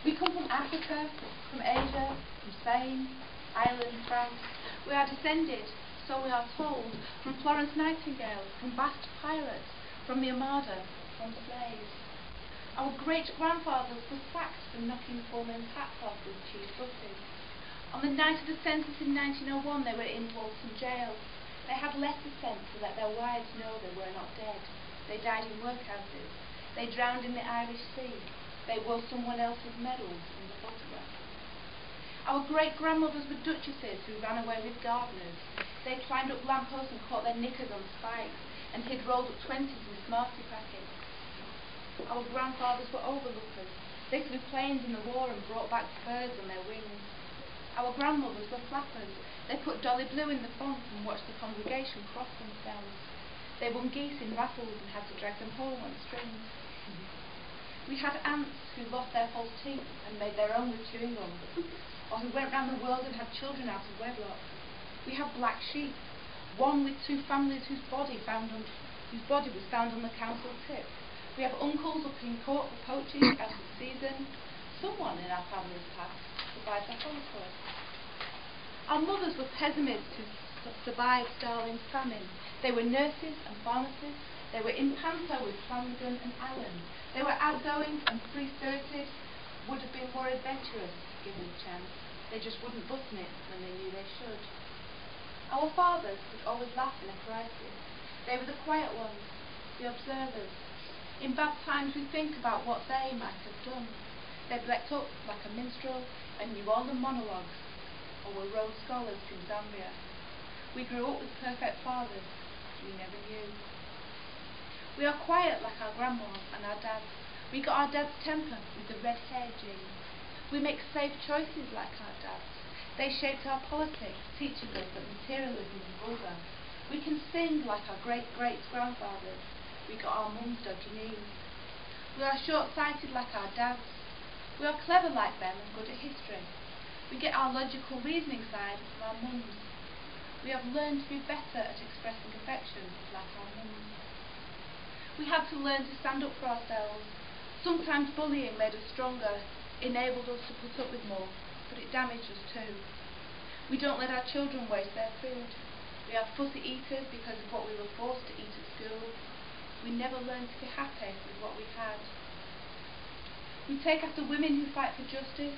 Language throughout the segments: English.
We come from Africa, from Asia, from Spain, Ireland, France. We are descended, so we are told, from Florence Nightingale, from Basque pirates, from the Armada, from slaves. Our great-grandfathers were sacked for knocking full men's hats off with cheese buses. On the night of the census in 1901, they were in Walton jail. They had letters sent to let their wives know they were not dead. They died in workhouses. They drowned in the Irish Sea. They wore someone else's medals in the photograph. Our great-grandmothers were duchesses who ran away with gardeners. They climbed up lampposts and caught their knickers on spikes and hid rolled-up 20s in Smartie packets. Our grandfathers were overlookers. They flew planes in the war and brought back birds on their wings. Our grandmothers were flappers. They put Dolly Blue in the font and watched the congregation cross themselves. They won geese in raffles and had to drag them home on strings. We had aunts who lost their false teeth and made their own with chewing gum, or who went round the world and had children out of wedlock. We have black sheep, one with two families whose body was found on the council tip. We have uncles up in court for poaching out of season. Someone in our family's past survived the Holocaust. Our mothers were pessimists who survived Stalin's famine. They were nurses and pharmacists. They were in panto with Flanagan and Allen. They were outgoing and free-spirited, would have been more adventurous given the chance. They just wouldn't button it when they knew they should. Our fathers would always laugh in a crisis. They were the quiet ones, the observers. In bad times we think about what they might have done. They blecked up like a minstrel and knew all the monologues, or were Rhodes scholars from Zambia. We grew up with perfect fathers we never knew. We are quiet like our grandmas and our dads. We got our dad's temper with the red hair gene. We make safe choices like our dads. They shaped our politics, teaching us that materialism is vulgar. We can sing like our great-great-grandfathers. We got our mums' dodgy knees. We are short-sighted like our dads. We are clever like them and good at history. We get our logical reasoning side from our mums. We have learned to be better at expressing affection like our mums. We had to learn to stand up for ourselves. Sometimes bullying made us stronger, enabled us to put up with more, but it damaged us too. We don't let our children waste their food. We are fussy eaters because of what we were forced to eat at school. We never learned to be happy with what we had. We take after women who fight for justice.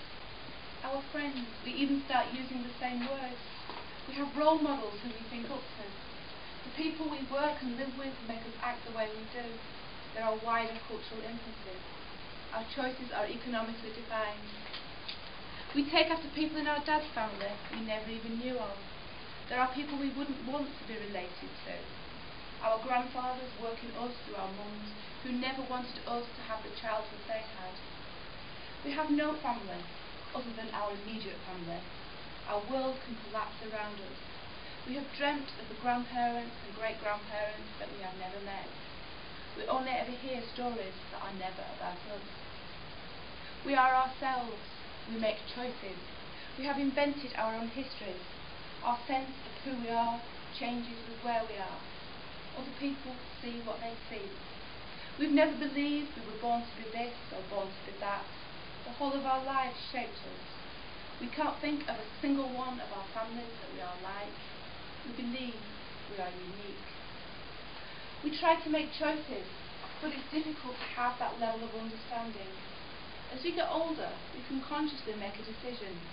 Our friends, we even start using the same words. We have role models who we think up to. The people we work and live with make us act the way we do. There are wider cultural influences. Our choices are economically defined. We take after people in our dad's family we never even knew of. There are people we wouldn't want to be related to. Our grandfathers working us through our mums who never wanted us to have the childhood they had. We have no family other than our immediate family. Our world can collapse around us. We have dreamt of the grandparents and great-grandparents that we have never met. We only ever hear stories that are never about us. We are ourselves. We make choices. We have invented our own histories. Our sense of who we are changes with where we are. Other people see what they see. We've never believed we were born to be this or born to be that. The whole of our lives shaped us. We can't think of a single one of our families that we are like. We believe we are unique. We try to make choices, but it's difficult to have that level of understanding. As we get older, we can consciously make a decision,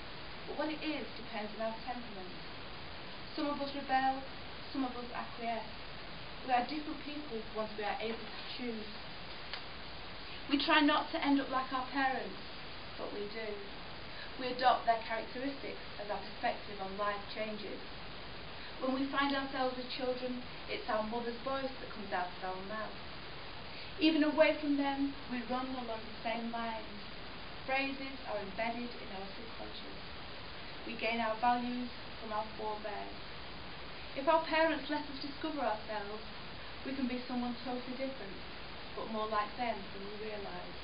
but what it is depends on our temperament. Some of us rebel, some of us acquiesce. We are different people once we are able to choose. We try not to end up like our parents, but we do. We adopt their characteristics as our perspective on life changes. When we find ourselves with children, it's our mother's voice that comes out of our mouth. Even away from them, we run along the same lines. Phrases are embedded in our subconscious. We gain our values from our forebears. If our parents let us discover ourselves, we can be someone totally different, but more like them than we realise.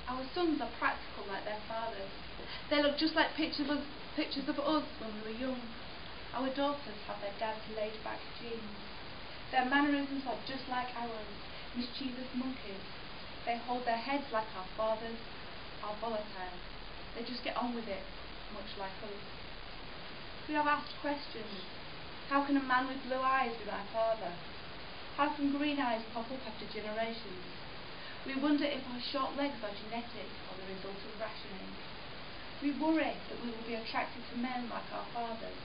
Our sons are practical like their fathers. They look just like pictures of us when we were young. Our daughters have their dad's laid-back genes. Their mannerisms are just like ours, mischievous monkeys. They hold their heads like our fathers, are volatile. They just get on with it, much like us. We have asked questions. How can a man with blue eyes be my father? How can green eyes pop up after generations? We wonder if our short legs are genetic or the result of rationing. We worry that we will be attracted to men like our fathers.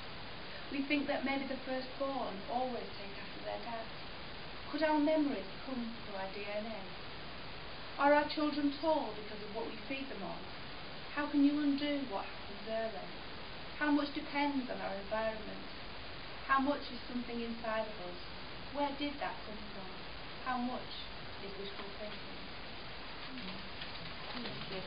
We think that maybe the firstborn always take after their dads. Could our memories come through our DNA? Are our children tall because of what we feed them on? How can you undo what happens early? How much depends on our environment? How much is something inside of us? Where did that come from? How much is wishful thinking? Thank you.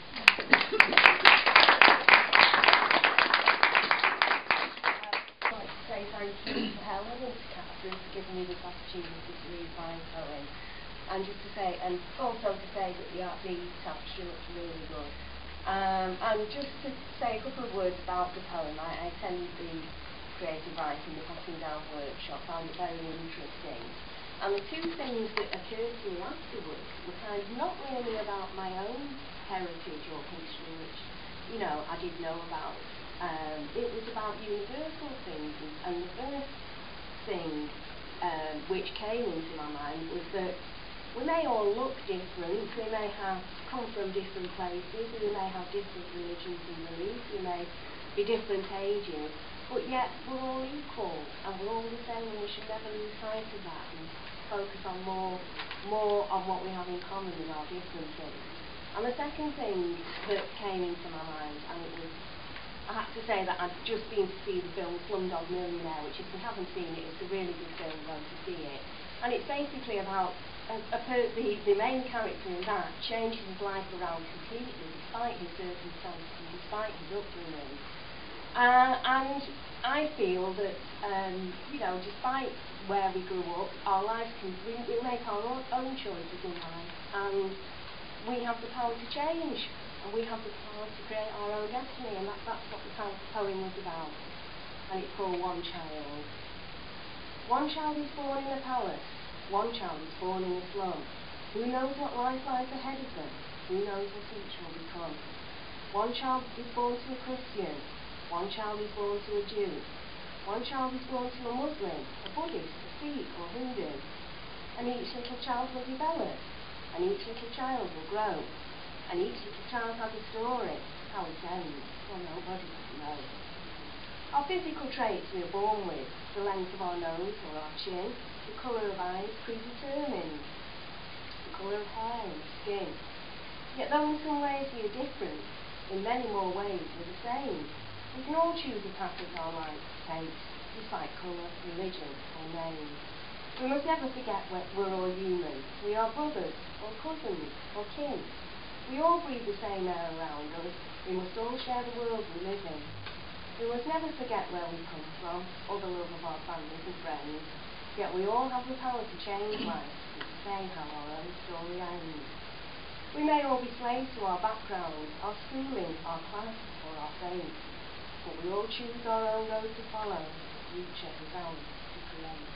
I'd like to say thank you to Helen and to Catherine for giving me this opportunity to read my poem. And just to say, and also to say that the tapestry looks really good. And just to say a couple of words about the poem. I attended the creative writing, the passing down workshop, found it very interesting. And the two things that occurred to me afterwards were kind of not really about my own heritage or history, which, you know, I did know about. It was about universal things, and the first thing which came into my mind was that we may all look different, we may have come from different places, we may have different religions and beliefs, we may be different ages, but yet we're all equal and we're all the same, and we should never lose sight of that and focus on more on what we have in common with our differences. And the second thing that came into my mind, and it was, I have to say that I'd just been to see the film Slumdog Millionaire, which if you haven't seen it, it's a really good film, go to see it. And it's basically about the main character in that changes his life around completely despite his circumstances and despite his upbringing. And I feel that, you know, despite where we grew up, our lives we make our own choices in life, and we have the power to change, and we have the power to create our own destiny, and that's what the poem was about. And it's called One Child. One child is born in a palace. One child is born in a slum. Who knows what life lies ahead of them? Who knows what each will become? One child is born to a Christian. One child is born to a Jew. One child is born to a Muslim, a Buddhist, a Sikh or Hindu. And each little child will develop. And each little child will grow. And each little child has a story. How it ends, well, nobody will know. Our physical traits we are born with, the length of our nose or our chin, the colour of eyes predetermined, the colour of hair and skin. Yet though in some ways we are different, in many more ways we're the same. We can all choose a path that our lives take, despite colour, religion or name. We must never forget we're all human. We are brothers or cousins or kin. We all breathe the same air around us. We must all share the world we live in. We must never forget where we come from, or the love of our families and friends, yet we all have the power to change life and to say how our own story ends. We may all be slaves to our background, our schooling, our class, or our faith, but we all choose our own road to follow, the future is ours to create.